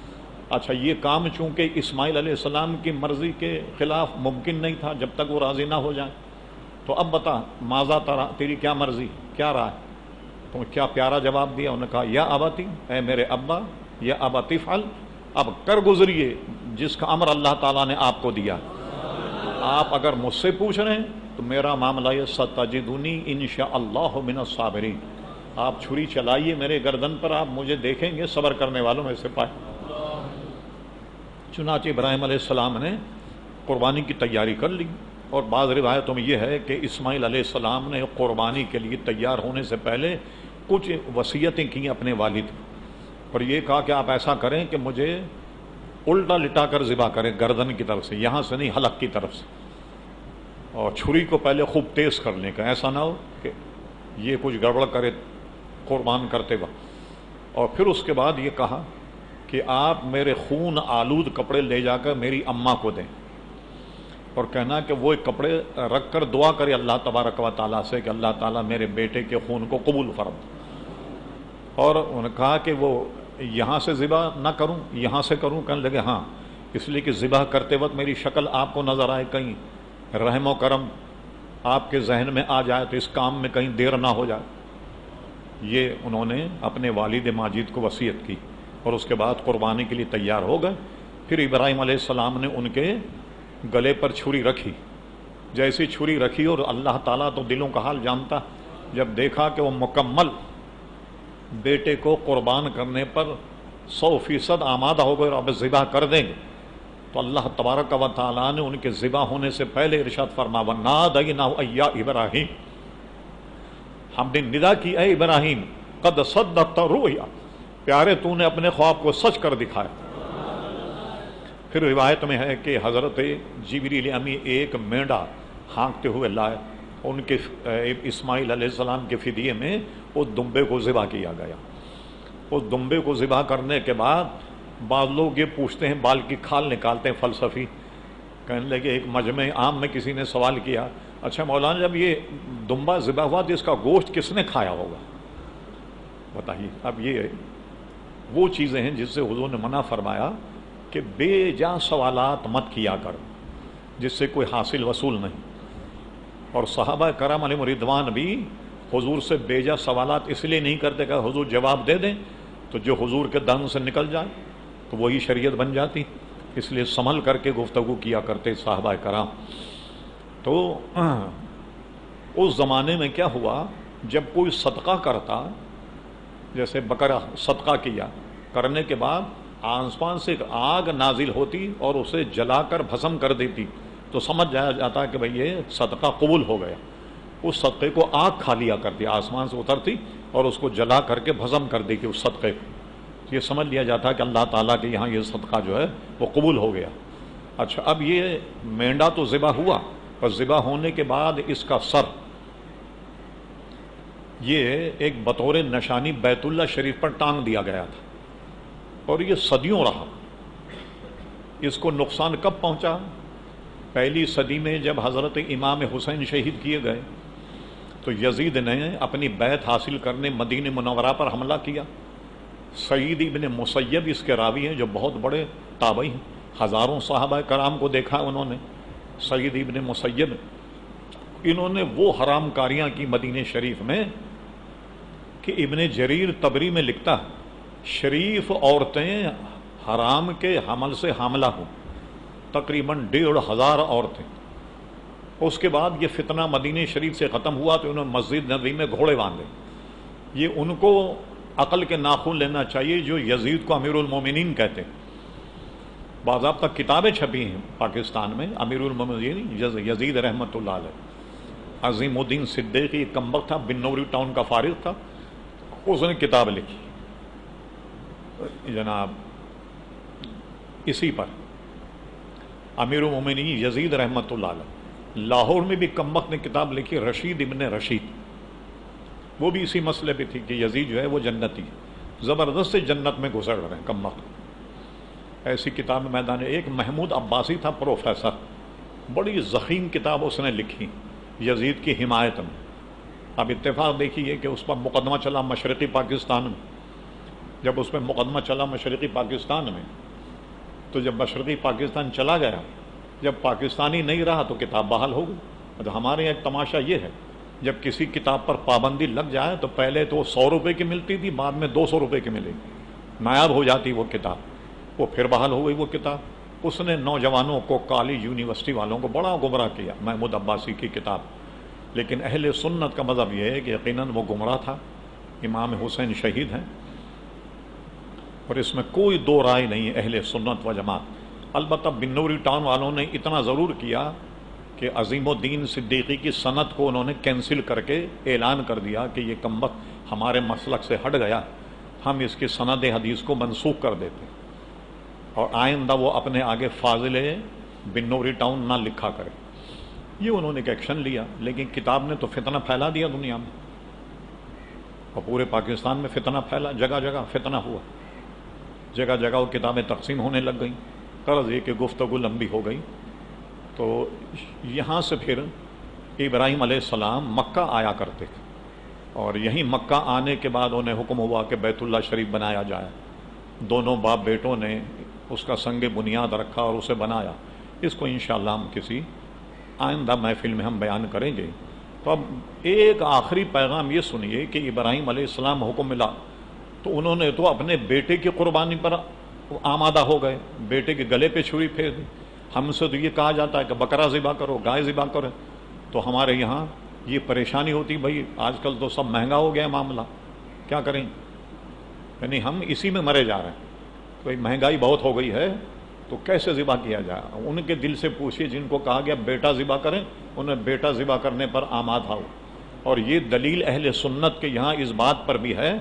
اچھا یہ کام چونکہ اسماعیل علیہ السلام کی مرضی کے خلاف ممکن نہیں تھا جب تک وہ راضی نہ ہو جائیں، تو اب بتا ماذا تری، تیری کیا مرضی، کیا رائے؟ تو کیا پیارا جواب دیا۔ انہوں نے کہا یا ابتی، اے میرے ابا، یا ابتی فعل، اب کر گزریے جس کا امر اللہ تعالیٰ نے آپ کو دیا۔ آپ اگر مجھ سے پوچھ رہے ہیں تو میرا معاملہ یہ ستجدنی انشاءاللہ من الصابرین، آپ چھری چلائیے میرے گردن پر، آپ مجھے دیکھیں گے صبر کرنے والوں میں سے پائے۔ چنانچہ ابراہیم علیہ السلام نے قربانی کی تیاری کر لی، اور بعض روایتوں میں یہ ہے کہ اسماعیل علیہ السلام نے قربانی کے لیے تیار ہونے سے پہلے کچھ وصیتیں کی اپنے والد کو، اور یہ کہا کہ آپ ایسا کریں کہ مجھے الٹا لٹا کر ذبح کریں، گردن کی طرف سے، یہاں سے نہیں حلق کی طرف سے، اور چھری کو پہلے خوب تیز کر لیں کہ ایسا نہ ہو کہ یہ کچھ گڑبڑ کرے قربان کرتے وقت۔ اور پھر اس کے بعد یہ کہا کہ آپ میرے خون آلود کپڑے لے جا کر میری اماں کو دیں، اور کہنا کہ وہ کپڑے رکھ کر دعا کرے اللہ تبارک و تعالیٰ سے کہ اللہ تعالیٰ میرے بیٹے کے خون کو قبول فرما۔ اور انہوں نے کہا کہ وہ یہاں سے ذبح نہ کروں، یہاں سے کروں؟ کہنے لگے ہاں، اس لیے کہ ذبح کرتے وقت میری شکل آپ کو نظر آئے، کہیں رحم و کرم آپ کے ذہن میں آ جائے تو اس کام میں کہیں دیر نہ ہو جائے۔ یہ انہوں نے اپنے والد ماجد کو وصیت کی، اور اس کے بعد قربانی کے لیے تیار ہو گئے۔ پھر ابراہیم علیہ السلام نے ان کے گلے پر چھری رکھی، جیسی چھری رکھی، اور اللہ تعالیٰ تو دلوں کا حال جانتا، جب دیکھا کہ وہ مکمل بیٹے کو قربان کرنے پر 100% آمادہ ہو گئے اور اب ذبح کر دیں گے، تو اللہ تبارک و تعالیٰ نے ان کے ذبح ہونے سے پہلے ارشاد فرما وَنَادَيْنَاهُ أَن يَا إِبْرَاهِيمُ، ہم نے ندا کی اے ابراہیم قد صدقت رؤیا، پیارے تو نے اپنے خواب کو سچ کر دکھایا۔ پھر روایت میں ہے کہ حضرت جبریل امی ایک مینڈا ہانکتے ہوئے لائے، ان کے اسماعیل علیہ السلام کے فدیے میں اس دمبے کو ذبح کیا گیا۔ اس دمبے کو ذبح کرنے کے بعد بعض لوگ یہ پوچھتے ہیں، بال کی کھال نکالتے ہیں فلسفی، کہنے لگے ایک مجمع عام میں کسی نے سوال کیا، اچھا مولانا جب یہ دمبا ذبح ہوا تو اس کا گوشت کس نے کھایا ہوگا؟ بتائیے۔ اب یہ وہ چیزیں ہیں جس سے حضور نے منع فرمایا کہ بے جا سوالات مت کیا کر جس سے کوئی حاصل وصول نہیں، اور صحابہ کرام علیہم رضوان بھی حضور سے بے جا سوالات اس لیے نہیں کرتے کہ حضور جواب دے دیں تو جو حضور کے دہن سے نکل جائے تو وہی شریعت بن جاتی، اس لیے سنبھل کر کے گفتگو کیا کرتے صحابہ کرام۔ تو اس زمانے میں کیا ہوا، جب کوئی صدقہ کرتا، جیسے بکرا صدقہ کیا، کرنے کے بعد آسمان سے ایک آگ نازل ہوتی اور اسے جلا کر بھسم کر دیتی تو سمجھ جایا جاتا کہ بھئی یہ صدقہ قبول ہو گیا۔ اس صدقے کو آگ کھا لیا کرتی، آسمان سے اترتی اور اس کو جلا کر کے بھسم کر دیتی اس صدقے کو، یہ سمجھ لیا جاتا کہ اللہ تعالیٰ کے یہاں یہ صدقہ جو ہے وہ قبول ہو گیا۔ اچھا، اب یہ مینڈا تو ذبح ہوا، اور ذبح ہونے کے بعد اس کا سر یہ ایک بطور نشانی بیت اللہ شریف پر ٹانگ دیا گیا تھا، اور یہ صدیوں رہا۔ اس کو نقصان کب پہنچا؟ پہلی صدی میں جب حضرت امام حسین شہید کیے گئے تو یزید نے اپنی بیعت حاصل کرنے مدینہ منورہ پر حملہ کیا۔ سعید ابن مسیب اس کے راوی ہیں جو بہت بڑے تابعی ہیں، ہزاروں صحابہ کرام کو دیکھا انہوں نے۔ سعید ابن مسیب انہوں نے وہ حرام کاریاں کی مدینہ شریف میں کہ ابن جریر طبری میں لکھتا ہے شریف عورتیں حرام کے حمل سے حاملہ ہوں، تقریباً 1,500 عورتیں۔ اس کے بعد یہ فتنہ مدینہ شریف سے ختم ہوا تو انہوں نے مسجد نبوی میں گھوڑے باندھے۔ یہ ان کو عقل کے ناخن لینا چاہیے جو یزید کو امیر المومنین کہتے ہیں۔ باضابطہ کتابیں چھپی ہیں پاکستان میں، امیر المومنین یزید رحمۃ اللہ علیہ، عظیم الدین صدیقی ایک کمبخت تھا، بنوری ٹاؤن کا فارغ تھا، اس نے کتاب لکھی جناب اسی پر، امیر المومنین یزید رحمۃ اللہ علیہ۔ لاہور میں بھی کمبخت نے کتاب لکھی رشید ابن رشید، وہ بھی اسی مسئلے پہ تھی کہ یزید جو ہے وہ جنتی ہے، زبردست سے جنت میں گزر رہے ہیں کمبخت۔ ایسی کتاب میدان، ایک محمود عباسی تھا پروفیسر، بڑی ضخیم کتاب اس نے لکھی یزید کی حمایت میں۔ اب اتفاق دیکھیے کہ اس پر مقدمہ چلا مشرقی پاکستان میں۔ جب اس پہ مقدمہ چلا مشرقی پاکستان میں تو جب مشرقی پاکستان چلا گیا، جب پاکستانی نہیں رہا تو کتاب بحال ہو گئی۔ تو ہمارے یہاں ایک تماشا یہ ہے، جب کسی کتاب پر پابندی لگ جائے تو پہلے تو 100 روپے کی ملتی تھی، بعد میں 200 روپے کی ملے گی، نایاب ہو جاتی وہ کتاب، وہ پھر بحال ہو گئی وہ کتاب۔ اس نے نوجوانوں کو، کالج یونیورسٹی والوں کو بڑا گمراہ کیا، محمود عباسی کی کتاب۔ لیکن اہل سنت کا مذہب یہ ہے کہ یقیناً وہ گمراہ تھا، امام حسین شہید ہیں، اور اس میں کوئی دو رائے نہیں ہے اہل سنت و جماعت۔ البتہ بنوری ٹاؤن والوں نے اتنا ضرور کیا کہ عظیم الدین صدیقی کی سند کو انہوں نے کینسل کر کے اعلان کر دیا کہ یہ کمبخت ہمارے مسلک سے ہٹ گیا، ہم اس کی سند حدیث کو منسوخ کر دیتے، اور آئندہ وہ اپنے آگے فاضل بنوری ٹاؤن نہ لکھا کرے۔ یہ انہوں نے ایک ایکشن لیا، لیکن کتاب نے تو فتنہ پھیلا دیا دنیا میں، اور پورے پاکستان میں فتنہ پھیلا، جگہ جگہ فتنہ ہوا، جگہ جگہ وہ کتابیں تقسیم ہونے لگ گئیں۔ غرض یہ کہ گفتگو لمبی ہو گئی، تو یہاں سے پھر ابراہیم علیہ السلام مکہ آیا کرتے تھے، اور یہیں مکہ آنے کے بعد انہیں حکم ہوا کہ بیت اللہ شریف بنایا جائے۔ دونوں باپ بیٹوں نے اس کا سنگ بنیاد رکھا اور اسے بنایا۔ اس کو انشاءاللہ ہم کسی آئندہ محفل میں ہم بیان کریں گے۔ تو اب ایک آخری پیغام یہ سنیے کہ ابراہیم علیہ السلام حکم ملا تو انہوں نے تو اپنے بیٹے کی قربانی پر آمادہ ہو گئے، بیٹے کے گلے پہ چھری پھیر دی۔ ہم سے تو یہ کہا جاتا ہے کہ بکرا ذبح کرو، گائے ذبح کرو، تو ہمارے یہاں یہ پریشانی ہوتی، بھائی آج کل تو سب مہنگا ہو گیا معاملہ، کیا کریں؟ یعنی ہم اسی میں مرے جا رہے ہیں، کوئی مہنگائی بہت ہو گئی ہے، تو کیسے ذبح کیا جائے؟ ان کے دل سے پوچھیے جن کو کہا گیا بیٹا ذبح کریں، انہیں بیٹا ذبح کرنے پر آمادہ ہو۔ اور یہ دلیل اہل سنت کے یہاں اس بات پر بھی ہے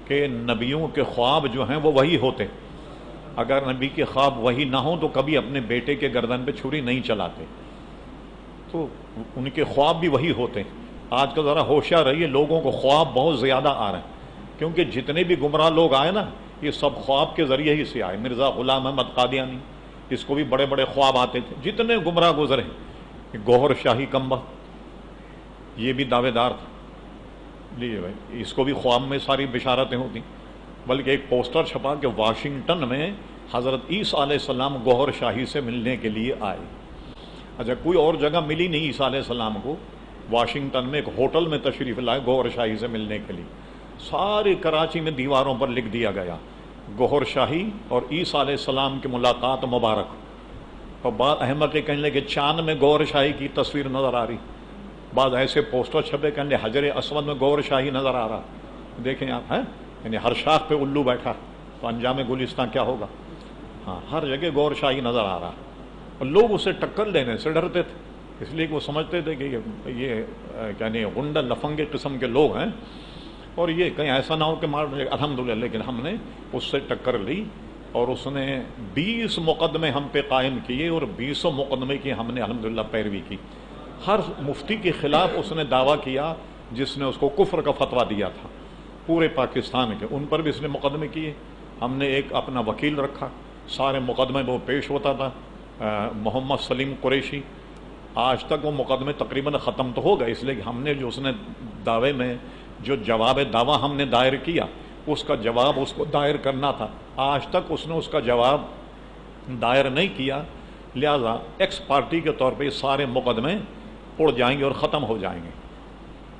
کہ نبیوں کے خواب جو ہیں وہ وہی ہوتے، اگر نبی کے خواب وہی نہ ہوں تو کبھی اپنے بیٹے کے گردن پہ چھری نہیں چلاتے، تو ان کے خواب بھی وہی ہوتے ہیں۔ آج کا ذرا ہوشیار رہیے، لوگوں کو خواب بہت زیادہ آ رہے ہیں، کیونکہ جتنے بھی گمراہ لوگ آئے نا یہ سب خواب کے ذریعے ہی سے آئے۔ مرزا غلام احمد قادیانی، اس کو بھی بڑے بڑے خواب آتے تھے، جتنے گمراہ گزرے، گوہر شاہی کمبا یہ بھی دعوے دار تھا، لیجیے بھائی، اس کو بھی خواب میں ساری بشارتیں ہوتی، بلکہ ایک پوسٹر چھپا کہ واشنگٹن میں حضرت عیسیٰ علیہ السلام گوہر شاہی سے ملنے کے لیے آئے۔ اچھا، کوئی اور جگہ ملی نہیں عیسیٰ علیہ السلام کو، واشنگٹن میں ایک ہوٹل میں تشریف لائے گوہر شاہی سے ملنے کے لیے۔ سارے کراچی میں دیواروں پر لکھ دیا گیا گوہر شاہی اور عیسیٰ علیہ السلام کی ملاقات مبارک۔ اور بعض احمد کے کہنے لگے چاند میں گوہر شاہی کی تصویر نظر آ رہی، بعض ایسے پوسٹر چھپے کہنے لگے حجر اسود میں گوہر شاہی نظر آ رہا۔ دیکھیں آپ ہیں، یعنی ہر شاخ پہ الو بیٹھا تو انجام گلستان کیا ہوگا؟ ہاں، ہر جگہ گوہر شاہی نظر آ رہا، اور لوگ اسے ٹکر لینے سے ڈرتے تھے، اس لیے کہ وہ سمجھتے تھے کہ یہ یعنی غنڈہ لفنگے قسم کے لوگ ہیں، اور یہ کہیں ایسا نہ ہو کہ مار دے۔ الحمدللہ لیکن ہم نے اس سے ٹکر لی، اور اس نے 20 مقدمے ہم پہ قائم کیے، اور 20 مقدمے کی ہم نے الحمدللہ پیروی کی۔ ہر مفتی کے خلاف اس نے دعویٰ کیا جس نے اس کو کفر کا فتویٰ دیا تھا، پورے پاکستان کے، ان پر بھی اس نے مقدمے کیے۔ ہم نے ایک اپنا وکیل رکھا، سارے مقدمے وہ پیش ہوتا تھا، محمد سلیم قریشی۔ آج تک وہ مقدمے تقریباً ختم تو ہو گئے، اس لیے کہ ہم نے جو اس نے دعوے میں جو جواب دعویٰ ہم نے دائر کیا اس کا جواب اس کو دائر کرنا تھا، آج تک اس نے اس کا جواب دائر نہیں کیا، لہذا ایکس پارٹی کے طور پہ یہ سارے مقدمے اڑ جائیں گے اور ختم ہو جائیں گے۔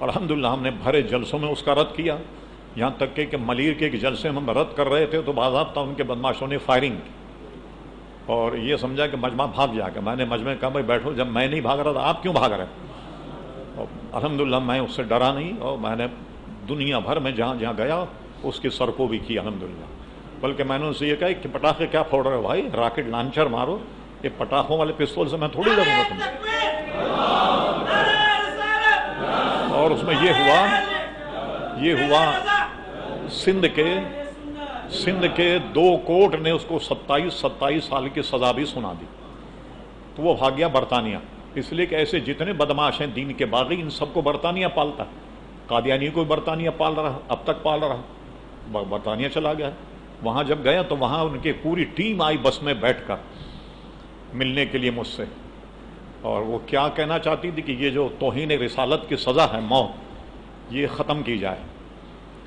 الحمدللہ ہم نے بھرے جلسوں میں اس کا رد کیا، یہاں تک کہ ملیر کے ایک جلسے میں ہم رد کر رہے تھے تو باضابطہ ان کے بدماشوں نے فائرنگ کی، اور یہ سمجھا کہ مجمع بھاگ جا کے۔ میں نے مجمع کہا بھائی بیٹھو، جب میں نہیں بھاگ رہا تھا آپ کیوں بھاگ رہے؟ اور الحمدللہ میں اس سے ڈرا نہیں، اور میں نے دنیا بھر میں جہاں جہاں گیا اس کی سر کو بھی کی الحمدللہ۔ بلکہ میں نے ان سے یہ کہا کہ پٹاخے کیا پھوڑ رہے ہو بھائی، راکٹ لانچر مارو، یہ پٹاخوں والے پستول سے میں تھوڑی لڑوں گا تم۔ اور اس میں یہ ہوا سندھ کے 2 کورٹ نے اس کو 27 سال کی سزا بھی سنا دی، تو وہ بھاگ گیا برطانیہ، اس لیے کہ ایسے جتنے بدماش ہیں دین کے باغی ان سب کو برطانیہ پالتا ہے۔ قادیانی کو برطانیہ پال رہا، اب تک پال رہا، برطانیہ چلا گیا۔ وہاں جب گیا تو وہاں ان کی پوری ٹیم آئی بس میں بیٹھ کر ملنے کے لیے مجھ سے، اور وہ کیا کہنا چاہتی تھی کہ یہ جو توہین رسالت کی سزا ہے موت، یہ ختم کی جائے،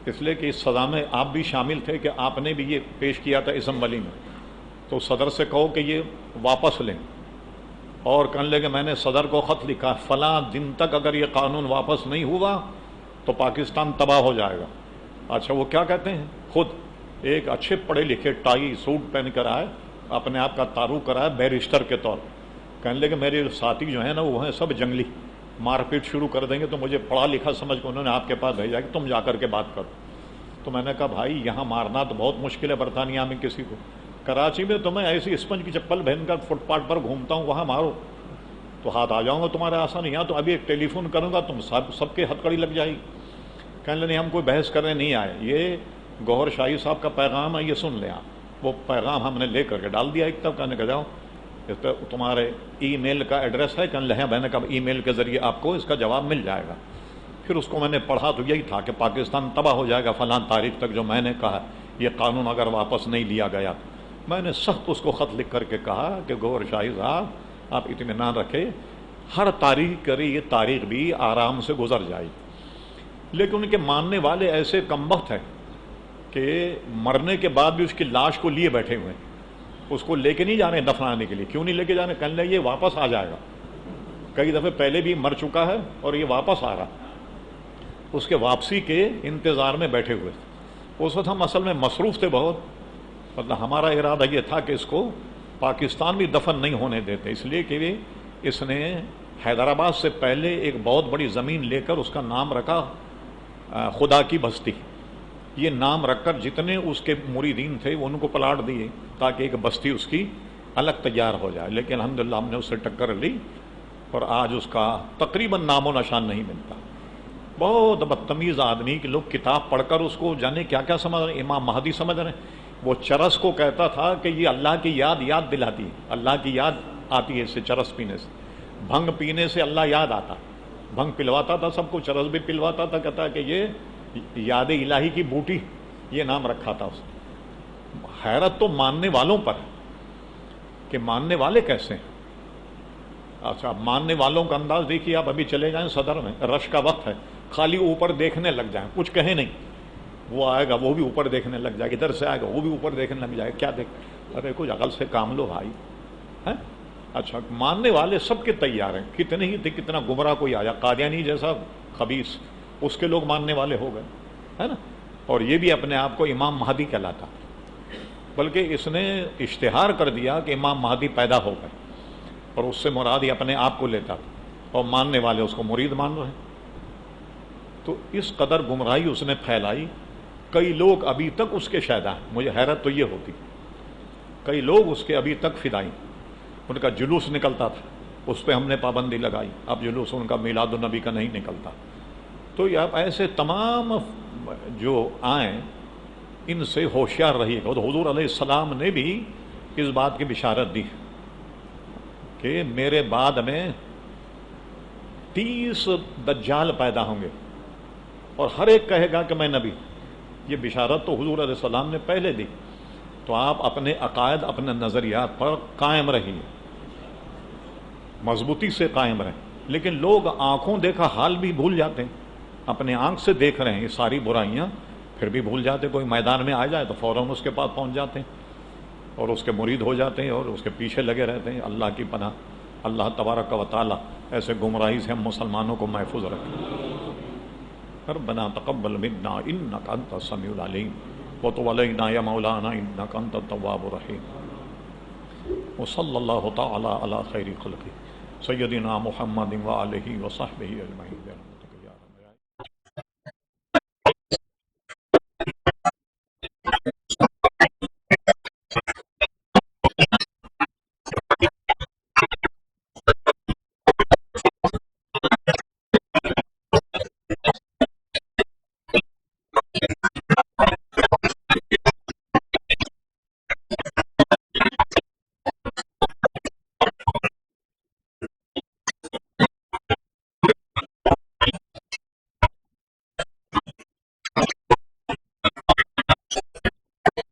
اس لیے کہ اس سزا میں آپ بھی شامل تھے کہ آپ نے بھی یہ پیش کیا تھا اسمبلی میں، تو صدر سے کہو کہ یہ واپس لیں۔ اور کہنے لگے میں نے صدر کو خط لکھا فلاں دن تک اگر یہ قانون واپس نہیں ہوا تو پاکستان تباہ ہو جائے گا۔ اچھا وہ کیا کہتے ہیں، خود ایک اچھے پڑھے لکھے ٹائی سوٹ پہن کر آئے، اپنے آپ کا تعارف کرایا بیرسٹر کے طور پر، کہنے لگے میرے ساتھی جو ہیں نا وہ ہیں سب جنگلی، مار پیٹ شروع کر دیں گے، تو مجھے پڑھا لکھا سمجھ کے انہوں نے آپ کے پاس بھیجا کہ تم جا کر کے بات کرو۔ تو میں نے کہا بھائی یہاں مارنا تو بہت مشکل ہے برطانیہ میں کسی کو، کراچی میں تو میں ایسی اسپنج کی چپل پہن کر فٹ پاتھ پر گھومتا ہوں، وہاں مارو تو ہاتھ آ جاؤں گا تمہارے آسان، یہاں تو ابھی ایک ٹیلی فون کروں گا تم سب کے ہتھکڑی لگ جائے گی۔ کہنے لگے ہم کوئی بحث کرنے نہیں آئے، یہ گوہر شاہی صاحب کا پیغام ہے، یہ سن لیں آپ۔ وہ پیغام ہم نے لے کر کے ڈال دیا ایک طرف، کہنے کہ جاؤ اس پہ تمہارے ای میل کا ایڈریس ہے، کہنے لگے میں نے کہا ای میل کے ذریعے آپ کو اس کا جواب مل جائے گا۔ پھر اس کو میں نے پڑھا تو یہی تھا کہ پاکستان تباہ ہو جائے گا فلاں تاریخ تک، جو میں نے کہا یہ قانون اگر واپس نہیں لیا گیا۔ میں نے سخت اس کو خط لکھ کر کے کہا کہ گوہر شاہی صاحب آپ اطمینان رکھے، ہر تاریخ کرے یہ تاریخ بھی آرام سے گزر جائے، لیکن ان کے ماننے والے ایسے کمبخت ہیں کہ مرنے کے بعد بھی اس کی لاش کو لیے بیٹھے ہوئے ہیں، اس کو لے کے نہیں جانے دفنانے کے لیے۔ کیوں نہیں لے کے جانے؟ کہنے لگے یہ واپس آ جائے گا، کئی دفعے پہلے بھی مر چکا ہے اور یہ واپس آ رہا، اس کے واپسی کے انتظار میں بیٹھے ہوئے تھے۔ اس وقت ہم اصل میں مصروف تھے بہت، مطلب ہمارا ارادہ یہ تھا کہ اس کو پاکستان بھی دفن نہیں ہونے دیتے، اس لیے کہ اس نے حیدرآباد سے پہلے ایک بہت بڑی زمین لے کر اس کا نام رکھا خدا کی بستی۔ یہ نام رکھ کر جتنے اس کے مریدین تھے وہ ان کو پلاٹ دیے تاکہ ایک بستی اس کی الگ تیار ہو جائے، لیکن الحمدللہ ہم نے اس سے ٹکر لی اور آج اس کا تقریباً نام و نشان نہیں ملتا۔ بہت بدتمیز آدمی کہ لوگ کتاب پڑھ کر اس کو جانے کیا کیا سمجھ رہے ہیں، امام مہدی سمجھ رہے ہیں۔ وہ چرس کو کہتا تھا کہ یہ اللہ کی یاد دلاتی ہے، اللہ کی یاد آتی ہے اس سے، چرس پینے سے، بھنگ پینے سے اللہ یاد آتا، بھنگ پلواتا تھا سب کو، چرس بھی پلواتا تھا، کہتا کہ یہ یاد الہی کی بوٹی، یہ نام رکھا تھا اس نے۔ حیرت تو ماننے والوں پر ہے کہ ماننے والے کیسے ہیں۔ اچھا، ماننے والوں کا انداز دیکھیے، آپ ابھی چلے جائیں صدر میں، رش کا وقت ہے، خالی اوپر دیکھنے لگ جائیں، کچھ کہیں نہیں، وہ آئے گا وہ بھی اوپر دیکھنے لگ جائے گا، ادھر سے آئے گا وہ بھی اوپر دیکھنے لگ جائے گا، کیا دیکھ، ارے کچھ عقل سے کام لو بھائی، ہیں؟ اچھا، ماننے والے سب کے تیار ہیں، کتنے ہی تھے، کتنا گمراہ کوئی آیا، قادیانی جیسا خبیث، اس کے لوگ ماننے والے ہو گئے، ہے نا، اور یہ بھی اپنے آپ کو امام مہدی کہلاتا، بلکہ اس نے اشتہار کر دیا کہ امام مہدی پیدا ہو گئے، اور اس سے مراد یہ اپنے آپ کو لیتا تھا، اور ماننے والے اس کو مرید مان رہے ہیں۔ تو اس قدر گمراہی اس نے پھیلائی، کئی لوگ ابھی تک اس کے شیدا ہیں، مجھے حیرت تو یہ ہوتی، کئی لوگ اس کے ابھی تک فدائی، ان کا جلوس نکلتا تھا، اس پہ ہم نے پابندی لگائی، اب جلوس ان کا میلاد النبی کا نہیں نکلتا۔ تو یہ ایسے تمام جو آئیں ان سے ہوشیار رہیے گا، اور حضور علیہ السلام نے بھی اس بات کی بشارت دی کہ میرے بعد میں 30 دجال پیدا ہوں گے اور ہر ایک کہے گا کہ میں نبی۔ یہ بشارت تو حضور علیہ السلام نے پہلے دی، تو آپ اپنے عقائد، اپنے نظریات پر قائم رہیے، مضبوطی سے قائم رہیں۔ لیکن لوگ آنکھوں دیکھا حال بھی بھول جاتے ہیں، اپنے آنکھ سے دیکھ رہے ہیں یہ ساری برائیاں، پھر بھی بھول جاتے، کوئی میدان میں آ جائے تو فوراً اس کے پاس پہنچ جاتے ہیں اور اس کے مرید ہو جاتے ہیں اور اس کے پیچھے لگے رہتے ہیں۔ اللہ کی پناہ، اللہ تبارک و تعالی ایسے گمراہی سے ہم مسلمانوں کو محفوظ رکھیں۔ ربنا تقبل منا انک انت السمیع العلیم وتب علینا یا مولانا انک انت التواب الرحیم، وصلی اللہ تعالی علی خیر خلقہ سیدنا محمد وآلہ وصحبہ اجمعین۔